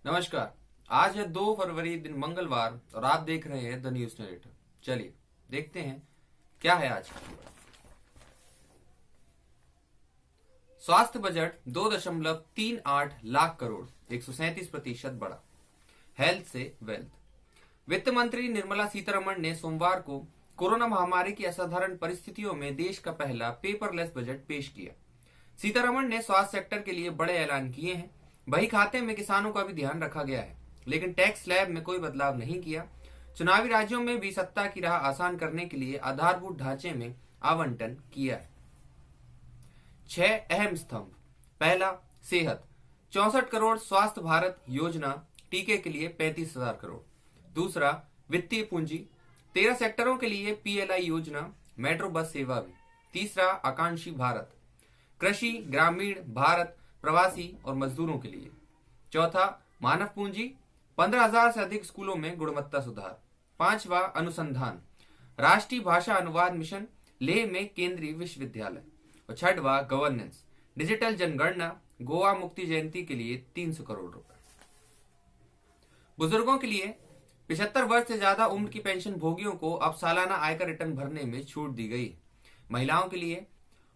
नमस्कार। आज है 2 फरवरी, दिन मंगलवार, और आप देख रहे हैं द न्यूज नरेटर। चलिए देखते हैं क्या है आज की खबर। स्वास्थ्य बजट 2.38 लाख करोड़, 137% बढ़ा। हेल्थ से वेल्थ। वित्त मंत्री निर्मला सीतारमण ने सोमवार को कोरोना महामारी की असाधारण परिस्थितियों में देश का पहला पेपरलेस बजट पेश किया। सीतारमण ने स्वास्थ्य सेक्टर के लिए बड़े ऐलान किए हैं। बही खाते में किसानों का भी ध्यान रखा गया है, लेकिन टैक्स स्लैब में कोई बदलाव नहीं किया। चुनावी राज्यों में भी सत्ता की राह आसान करने के लिए आधारभूत ढांचे में आवंटन किया है। 6 अहम स्तंभ। पहला, सेहत, 64 करोड़ स्वास्थ्य भारत योजना, टीके के लिए 35,000 करोड़। दूसरा, वित्तीय पूंजी, 13 सेक्टरों के लिए पीएलआई योजना, मेट्रो बस सेवा भी। तीसरा, आकांक्षी भारत, कृषि, ग्रामीण भारत, प्रवासी और मजदूरों के लिए। चौथा, मानव पूंजी, 15,000 से अधिक स्कूलों में गुणवत्ता सुधार। पांचवा, अनुसंधान, राष्ट्रीय भाषा अनुवाद मिशन, लेह में केंद्रीय विश्वविद्यालय। और छठवा, गवर्नेंस, डिजिटल जनगणना, गोवा मुक्ति जयंती के लिए 300 करोड़ रुपए। बुजुर्गों के लिए 75 वर्ष से ज्यादा उम्र की पेंशन भोगियों को अब सालाना आयकर रिटर्न भरने में छूट दी गई है। महिलाओं के लिए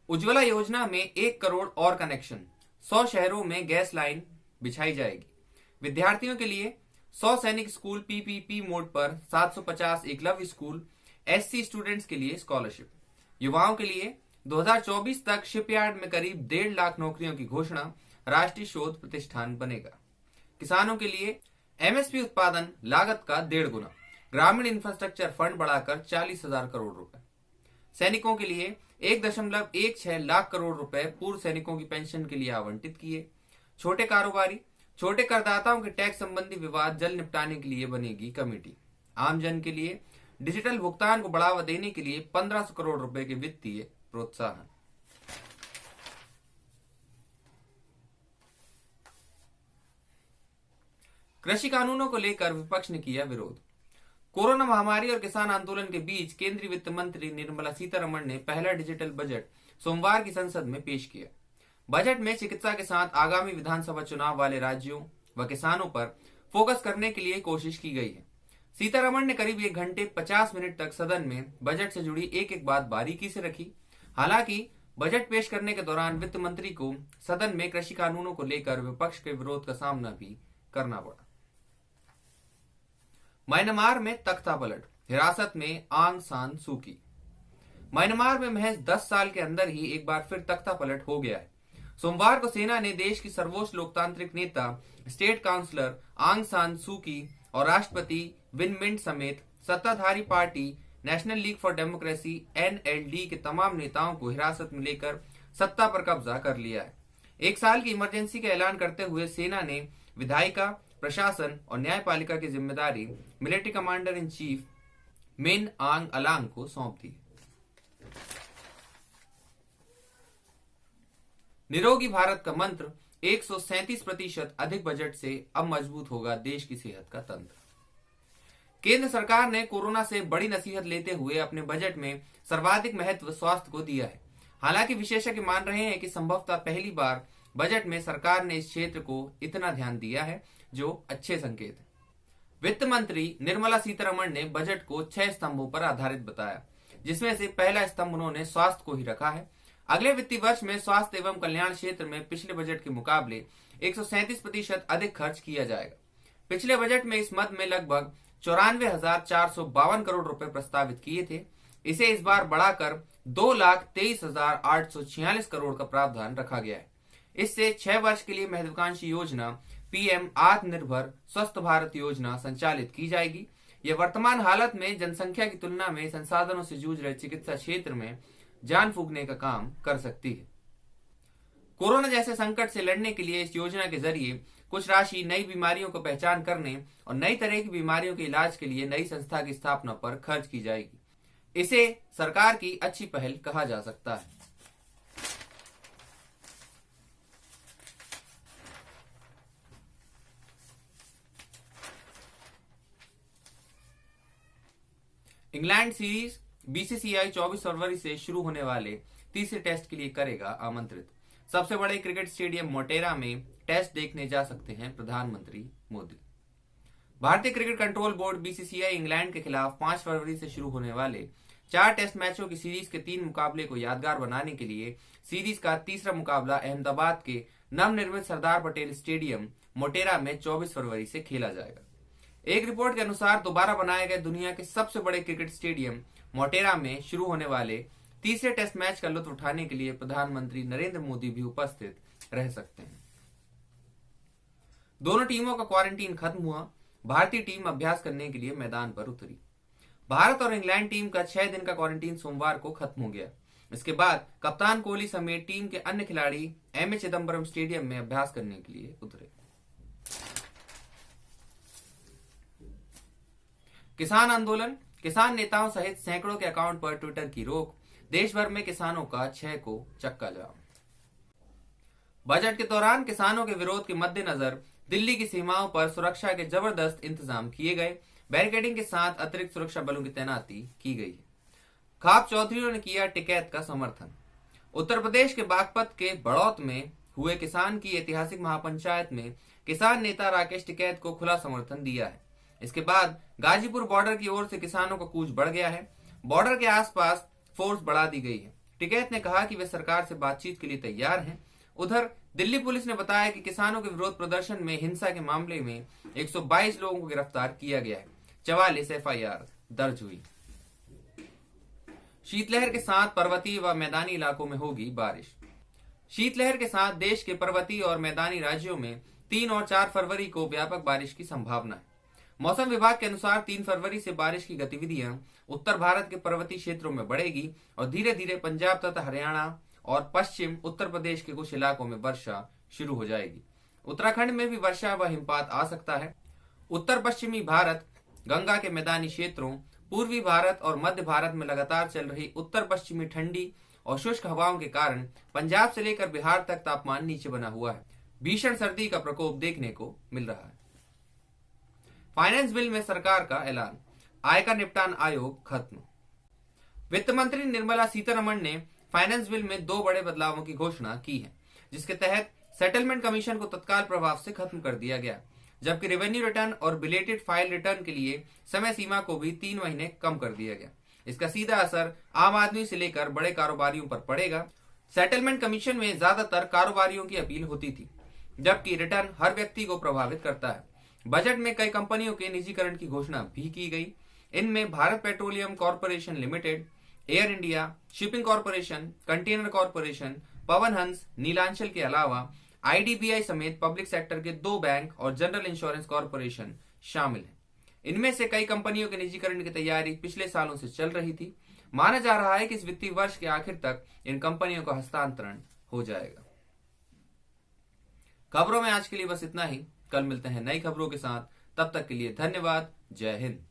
उज्ज्वला योजना में 1 करोड़ और कनेक्शन, 100 शहरों में गैस लाइन बिछाई जाएगी। विद्यार्थियों के लिए 100 सैनिक स्कूल पीपीपी मोड पर, 750 एकलव्य स्कूल, एससी स्टूडेंट्स के लिए स्कॉलरशिप। युवाओं के लिए 2024 तक शिपयार्ड में करीब 1.5 लाख नौकरियों की घोषणा, राष्ट्रीय शोध प्रतिष्ठान बनेगा। किसानों के लिए एमएसपी उत्पादन लागत का 1.5 गुना, ग्रामीण इंफ्रास्ट्रक्चर फंड बढ़ाकर 40,000 करोड़ रुपए। सैनिकों के लिए 1.16 लाख करोड़ रुपए पूर्व सैनिकों की पेंशन के लिए आवंटित किए। छोटे कारोबारी, छोटे करदाताओं के टैक्स संबंधी विवाद जल्द निपटाने के लिए बनेगी कमेटी। आमजन के लिए डिजिटल भुगतान को बढ़ावा देने के लिए 1500 करोड़ रुपए के वित्तीय प्रोत्साहन। कृषि कानूनों को लेकर विपक्ष ने किया विरोध। कोरोना महामारी और किसान आंदोलन के बीच केंद्रीय वित्त मंत्री निर्मला सीतारमण ने पहला डिजिटल बजट सोमवार की संसद में पेश किया। बजट में चिकित्सा के साथ आगामी विधानसभा चुनाव वाले राज्यों व किसानों पर फोकस करने के लिए कोशिश की गई है। सीतारमण ने करीब 1 घंटे 50 मिनट तक सदन में बजट से जुड़ी एक बात बारीकी से रखी। हालांकि बजट पेश करने के दौरान वित्त मंत्री को सदन में कृषि कानूनों को लेकर विपक्ष के विरोध का सामना भी करना पड़ा। म्यांमार में तख्ता पलट, हिरासत में आंग सान सू की। म्यांमार में महज 10 साल के अंदर ही एक बार फिर तख्ता पलट हो गया है। सोमवार को सेना ने देश की सर्वोच्च लोकतांत्रिक नेता, स्टेट काउंसलर आंग सान सू की और राष्ट्रपति विन मिंट समेत सत्ताधारी party national league for democracy NLD के तमाम नेताओं को हिरासत में लेकर सत्ता पर कब्जा कर लिया है। 1 साल की इमरजेंसी का ऐलान करते हुए सेना ने विधायिका, प्रशासन और न्यायपालिका की जिम्मेदारी मिलिट्री कमांडर इन चीफ मिन आंग अलांग को सौंप दी। निरोगी भारत का मंत्र, 137% अधिक बजट से अब मजबूत होगा देश की सेहत का तंत्र। केंद्र सरकार ने कोरोना से बड़ी नसीहत लेते हुए अपने बजट में सर्वाधिक महत्व स्वास्थ्य को दिया है। हालांकि विशेषज्ञ मान रहे हैं कि संभवतः पहली बार बजट में सरकार ने इस क्षेत्र को इतना ध्यान दिया है, जो अच्छे संकेत है। वित्त मंत्री निर्मला सीतारमण ने बजट को 6 स्तंभों पर आधारित बताया, जिसमें से पहला स्तंभ उन्होंने स्वास्थ्य को ही रखा है। अगले वित्तीय वर्ष में स्वास्थ्य एवं कल्याण क्षेत्र में पिछले बजट के मुकाबले 137% अधिक खर्च किया जाएगा। पिछले बजट में इस मद में लगभग 94,452 करोड़ रुपए प्रस्तावित किए थे। इसे इस बार बढ़ाकर 2,23,846 करोड़ का प्रावधान रखा गया है। इससे 6 वर्ष के लिए महत्वाकांक्षी योजना पीएम आत्मनिर्भर स्वस्थ भारत योजना संचालित की जाएगी। यह वर्तमान हालत में जनसंख्या की तुलना में संसाधनों से जूझ रहे चिकित्सा क्षेत्र में जान फूंकने का काम कर सकती है। कोरोना जैसे संकट से लड़ने के लिए इस योजना के जरिए कुछ राशि नई बीमारियों को पहचान करने और नई तरह की बीमारियों के इलाज के लिए नई संस्था की स्थापना पर खर्च की जाएगी। इसे सरकार की अच्छी पहल कहा जा सकता है। इंग्लैंड सीरीज बीसीसीआई 24 फरवरी से शुरू होने वाले तीसरे टेस्ट के लिए करेगा आमंत्रित। सबसे बड़े क्रिकेट स्टेडियम मोटेरा में टेस्ट देखने जा सकते हैं प्रधानमंत्री मोदी। भारतीय cricket control board BCCI England के खिलाफ 5 फरवरी से शुरू होने वाले 4 टेस्ट मैचों की सीरीज के 3 मुकाबले को यादगार बनाने के लिए सीरीज का तीसरा मुकाबला अहमदाबाद के नवनिर्मित सरदार पटेल स्टेडियम मोटेरा में 24 फरवरी से खेला जाएगा। एक रिपोर्ट के अनुसार दोबारा बनाए गए दुनिया के सबसे बड़े क्रिकेट स्टेडियम मोटेरा में शुरू होने वाले तीसरे टेस्ट मैच का लुत्फ उठाने के लिए प्रधानमंत्री नरेंद्र मोदी भी उपस्थित रह सकते हैं। दोनों टीमों का क्वारंटीन खत्म हुआ। भारतीय टीम अभ्यास करने के लिए मैदान पर उतरी। भारत और इंग्लैंड टीम का 6 दिन का क्वारंटीन सोमवार को खत्म हो गया। इसके बाद कप्तान कोहली समेत टीम के अन्य खिलाड़ी एमए चिदंबरम स्टेडियम में अभ्यास करने के लिए उतरे। किसान आंदोलन, किसान नेताओं सहित सैकड़ों के अकाउंट पर ट्विटर की रोक, देश भर में किसानों का 6 को चक्का जाम। बजट के दौरान किसानों के विरोध के मद्देनजर दिल्ली की सीमाओं पर सुरक्षा के जबरदस्त इंतजाम किए गए। बैरिकेडिंग के साथ अतिरिक्त सुरक्षा बलों की तैनाती की गई है। खाप चौधरियों ने किया टिकैत का समर्थन। उत्तर प्रदेश के बागपत के बड़ौत में हुए किसान की ऐतिहासिक महापंचायत में किसान नेता राकेश टिकैत को खुला समर्थन दिया है। इसके बाद गाजीपुर बॉर्डर की ओर से किसानों का कूच बढ़ गया है। बॉर्डर के आसपास फोर्स बढ़ा दी गई है। टिकैत ने कहा कि वे सरकार से बातचीत के लिए तैयार हैं। उधर दिल्ली पुलिस ने बताया कि किसानों के विरोध प्रदर्शन में हिंसा के मामले में 122 लोगों को गिरफ्तार किया गया है। 44 एफआईआर दर्ज हुई। शीतलहर के साथ पर्वतीय व मैदानी इलाकों में होगी बारिश। शीतलहर के साथ देश के पर्वतीय और मैदानी राज्यों में 3 और 4 फरवरी को व्यापक बारिश की संभावना है। मौसम विभाग के अनुसार 3 फरवरी से बारिश की गतिविधियां उत्तर भारत के पर्वतीय क्षेत्रों में बढ़ेगी और धीरे धीरे पंजाब तथा हरियाणा और पश्चिम उत्तर प्रदेश के कुछ इलाकों में वर्षा शुरू हो जाएगी। उत्तराखंड में भी वर्षा व हिमपात आ सकता है। उत्तर पश्चिमी भारत, गंगा के मैदानी क्षेत्रों, पूर्वी भारत और मध्य भारत में लगातार चल रही उत्तर पश्चिमी ठंडी और शुष्क हवाओं के कारण पंजाब से लेकर बिहार तक तापमान नीचे बना हुआ है। भीषण सर्दी का प्रकोप देखने को मिल रहा है। फाइनेंस बिल में सरकार का ऐलान, आयकर निपटान आयोग खत्म। वित्त मंत्री निर्मला सीतारमण ने फाइनेंस बिल में 2 बड़े बदलावों की घोषणा की है, जिसके तहत सेटलमेंट कमीशन को तत्काल प्रभाव से खत्म कर दिया गया, जबकि रेवेन्यू रिटर्न और बिलेटेड फाइल रिटर्न के लिए समय सीमा को भी 3 महीने कम कर दिया गया। इसका सीधा असर आम आदमी से लेकर बड़े कारोबारियों पर पड़ेगा। सेटलमेंट कमीशन में ज्यादातर कारोबारियों की अपील होती थी, जबकि रिटर्न हर व्यक्ति को प्रभावित करता है। बजट में कई कंपनियों के निजीकरण की घोषणा भी की गई। इनमें Bharat petroleum corporation limited, air India, shipping corporation, container corporation, Pawan Hans, Nilanchal के अलावा आईडीबीआई समेत पब्लिक सेक्टर के 2 बैंक और जनरल इंश्योरेंस कॉर्पोरेशन शामिल हैं। इनमें से कई कंपनियों के निजीकरण की तैयारी पिछले सालों से चल रही थी। माना जा रहा है कि इस वित्तीय वर्ष के आखिर तक इन कंपनियों का हस्तांतरण हो जाएगा। खबरों में आज के लिए बस इतना ही। कल मिलते हैं नई खबरों के साथ। तब तक के लिए धन्यवाद। जय हिंद।